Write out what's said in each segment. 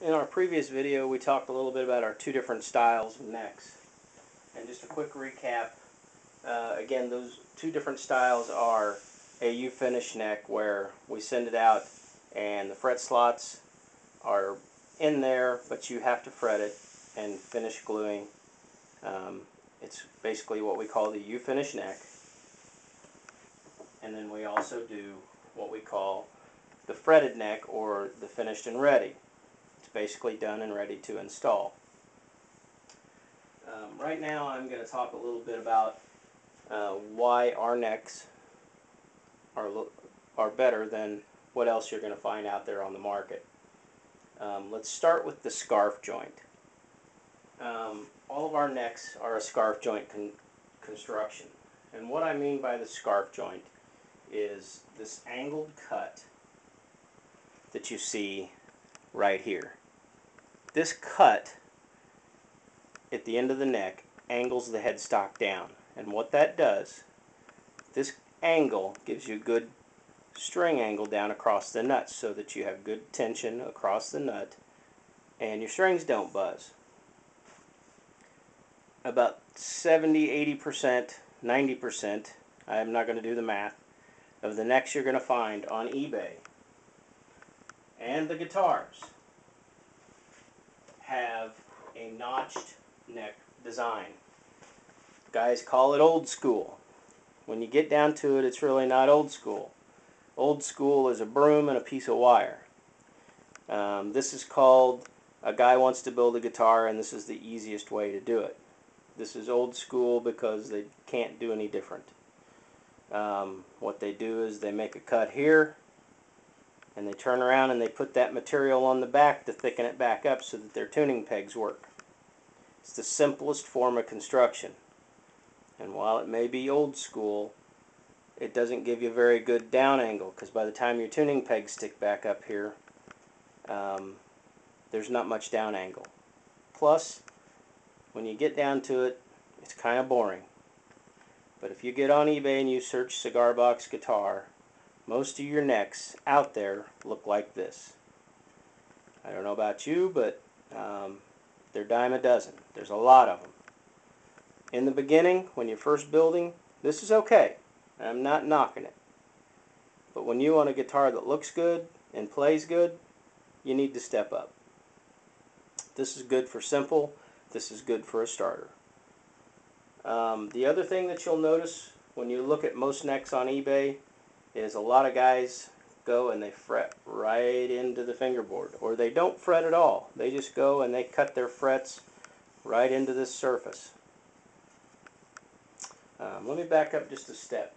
In our previous video, we talked a little bit about our two different styles of necks. And just a quick recap, again, those two different styles are a U-finish neck where we send it out and the fret slots are in there, but you have to fret it and finish gluing. It's basically what we call the U-finish neck. And then we also do what we call the fretted neck, or the finished and ready. It's basically done and ready to install. Right now I'm going to talk a little bit about why our necks are better than what else you're going to find out there on the market. Let's start with the scarf joint. All of our necks are a scarf joint construction. And what I mean by the scarf joint is this angled cut that you see right here. This cut at the end of the neck angles the headstock down, and what that does, this angle gives you a good string angle down across the nut so that you have good tension across the nut and your strings don't buzz. About 70, 80%, 90%, I'm not going to do the math, of the necks you're going to find on eBay and the guitars have a notched neck design. Guys call it old school. When you get down to it, it's really not old school. Old school is a broom and a piece of wire. This is called a guy wants to build a guitar, and this is the easiest way to do it. This is old school because they can't do any different. What they do is they make a cut here, and they turn around and they put that material on the back to thicken it back up so that their tuning pegs work. It's the simplest form of construction. And while it may be old school, it doesn't give you a very good down angle, because by the time your tuning pegs stick back up here, there's not much down angle. Plus, when you get down to it, it's kind of boring. But if you get on eBay and you search Cigar Box guitar, most of your necks out there look like this. I don't know about you, but they're dime a dozen. There's a lot of them. In the beginning, when you're first building, this is okay. I'm not knocking it. But when you want a guitar that looks good and plays good, you need to step up. This is good for simple. This is good for a starter. The other thing that you'll notice when you look at most necks on eBay is a lot of guys go and they fret right into the fingerboard, or they don't fret at all. They just go and they cut their frets right into this surface. Let me back up just a step.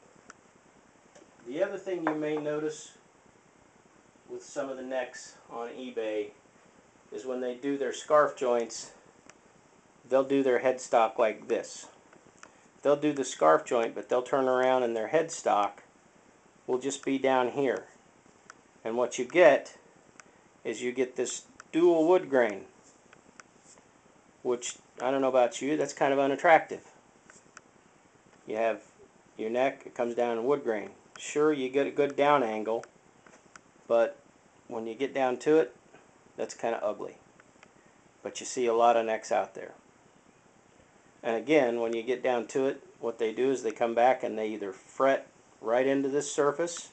The other thing you may notice with some of the necks on eBay is when they do their scarf joints, they'll do their headstock like this. They'll do the scarf joint, but they'll turn around and their headstock will just be down here. And what you get is you get this dual wood grain, which, I don't know about you, that's kind of unattractive. You have your neck, it comes down in wood grain. Sure, you get a good down angle, but when you get down to it, that's kind of ugly. But you see a lot of necks out there. And again, when you get down to it, what they do is they come back and they either fret right into this surface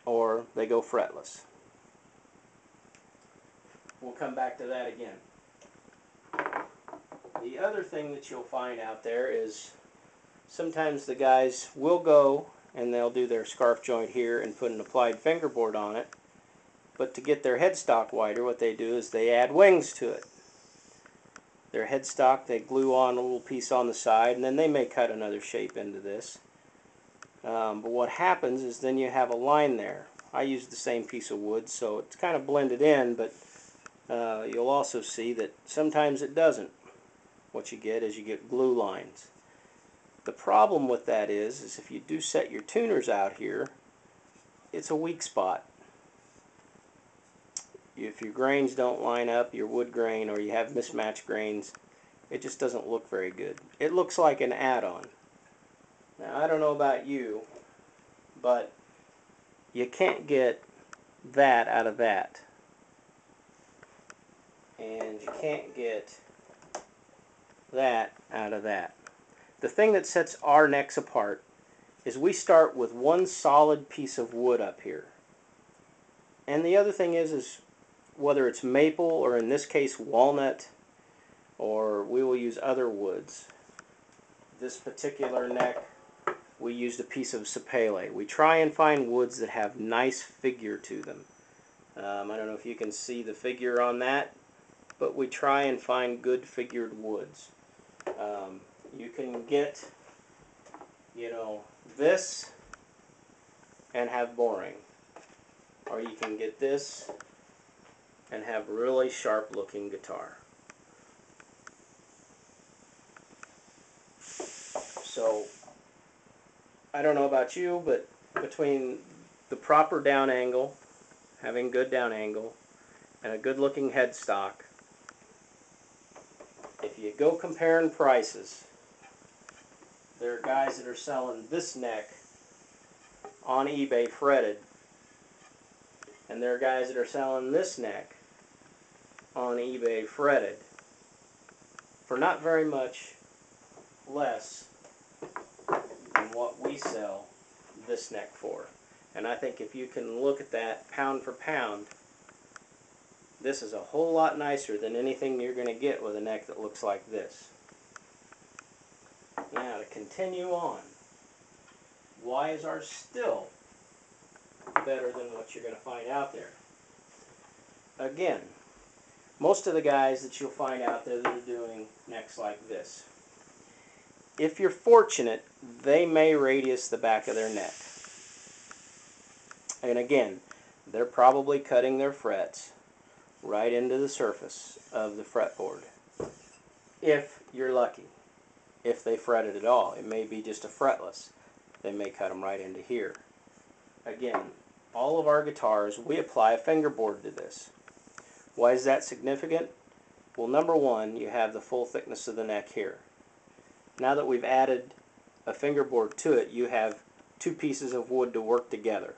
or they go fretless. We'll come back to that again. The other thing that you'll find out there is sometimes the guys will go and they'll do their scarf joint here and put an applied fingerboard on it, but to get their headstock wider, what they do is they add wings to it. Their headstock, they glue on a little piece on the side, and then they may cut another shape into this. But what happens is then you have a line there. I used the same piece of wood, so it's kind of blended in, but you'll also see that sometimes it doesn't. What you get is you get glue lines. The problem with that is if you do set your tuners out here, it's a weak spot. If your grains don't line up, your wood grain, or you have mismatched grains, it just doesn't look very good. It looks like an add-on. Now, I don't know about you, but you can't get that out of that. and you can't get that out of that. The thing that sets our necks apart is we start with one solid piece of wood up here. And the other thing is whether it's maple or in this case walnut, or we will use other woods. This particular neck, we used a piece of sapele. We try and find woods that have nice figure to them. I don't know if you can see the figure on that, but we try and find good figured woods. You can get, you know, this and have boring, or you can get this and have really sharp looking guitar. So I don't know about you, but between the proper down angle, having good down angle, and a good looking headstock, if you go comparing prices, there are guys that are selling this neck on eBay fretted, and there are guys that are selling this neck on eBay fretted for not very much less than what we sell this neck for. And I think if you can look at that pound for pound, this is a whole lot nicer than anything you're going to get with a neck that looks like this. Now to continue on, why is ours still better than what you're going to find out there? Again, most of the guys that you'll find out there that are doing necks like this, if you're fortunate, they may radius the back of their neck. And again, they're probably cutting their frets right into the surface of the fretboard. If you're lucky. If they fret it at all. It may be just a fretless. They may cut them right into here. Again, all of our guitars, we apply a fingerboard to this. Why is that significant? Well, number one, you have the full thickness of the neck here. Now that we've added a fingerboard to it, you have two pieces of wood to work together.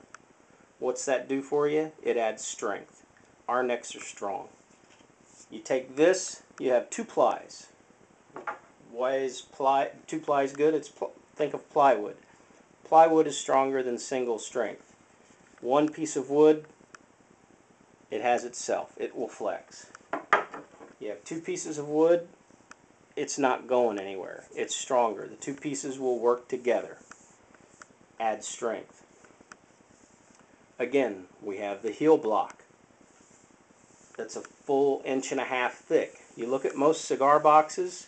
What's that do for you? It adds strength. Our necks are strong. You take this, you have two plies. Why is two plies good? Think of plywood. Plywood is stronger than single strength. One piece of wood, it has itself. It will flex. You have two pieces of wood, it's not going anywhere. It's stronger. The two pieces will work together. Add strength. Again, we have the heel block. That's a full 1.5 inches thick. You look at most cigar boxes,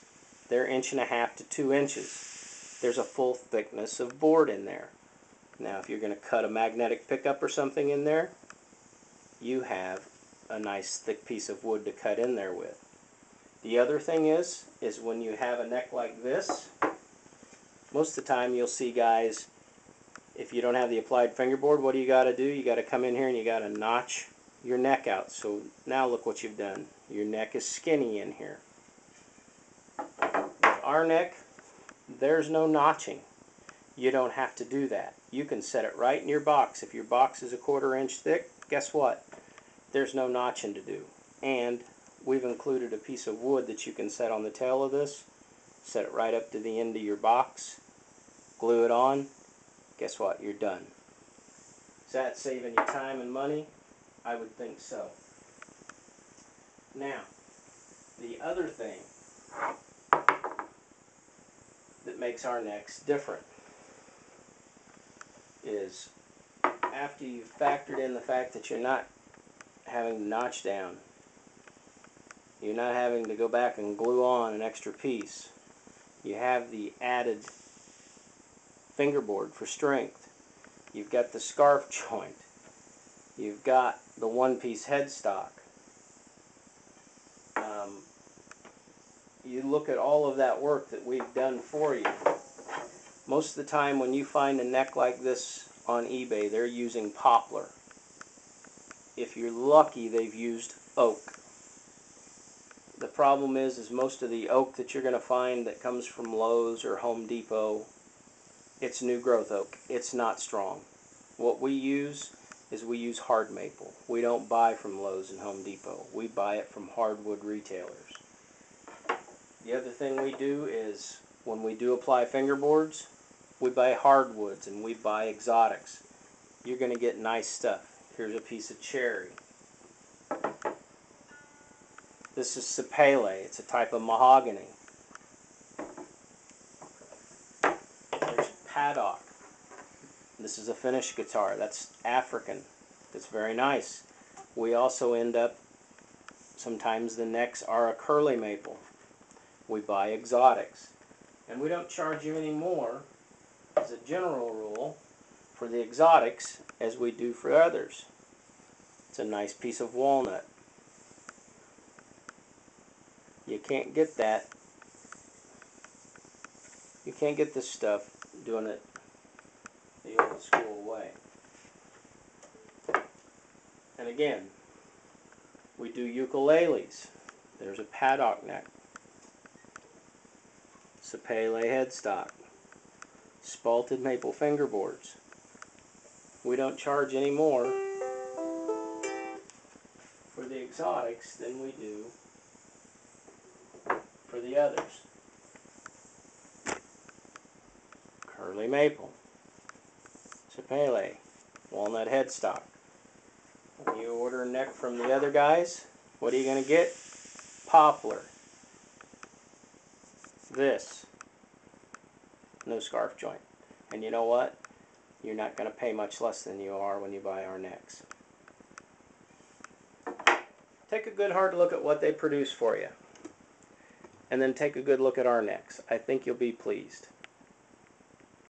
they're 1.5 inches to 2 inches. There's a full thickness of board in there. Now if you're going to cut a magnetic pickup or something in there, you have a nice thick piece of wood to cut in there with. The other thing is when you have a neck like this, most of the time you'll see guys, if you don't have the applied fingerboard, what do you got to do? You got to come in here and you got to notch your neck out. So now look what you've done. Your neck is skinny in here. With our neck, there's no notching. You don't have to do that. You can set it right in your box. If your box is 1/4 inch thick, guess what? There's no notching to do. And we've included a piece of wood that you can set on the tail of this. Set it right up to the end of your box. Glue it on. Guess what? You're done. Is that saving you time and money? I would think so. Now, the other thing that makes our necks different is after you've factored in the fact that you're not having to notch down, you're not having to go back and glue on an extra piece, you have the added fingerboard for strength, you've got the scarf joint, you've got the one-piece headstock. You look at all of that work that we've done for you. Most of the time when you find a neck like this on eBay, they're using poplar. If you're lucky, they've used oak. The problem is most of the oak that you're going to find that comes from Lowe's or Home Depot, it's new growth oak. It's not strong. What we use is we use hard maple. We don't buy from Lowe's and Home Depot. We buy it from hardwood retailers. The other thing we do is when we do apply fingerboards, we buy hardwoods and we buy exotics. You're going to get nice stuff. Here's a piece of cherry. This is sapele. It's a type of mahogany. There's paddock. This is a finished guitar. That's African. It's very nice. We also end up, sometimes the necks are a curly maple. We buy exotics. And we don't charge you any more, as a general rule, for the exotics as we do for others. It's a nice piece of walnut. You can't get that. You can't get this stuff doing it the old school way. And again, we do ukuleles. There's a paddock neck. Sapele headstock. Spalted maple fingerboards. We don't charge any more for the exotics than we do for the others. Curly maple, sapele, walnut headstock. When you order a neck from the other guys, what are you going to get? Poplar. This. No scarf joint. And you know what? You're not going to pay much less than you are when you buy our necks. Take a good hard look at what they produce for you. And then take a good look at our necks. I think you'll be pleased.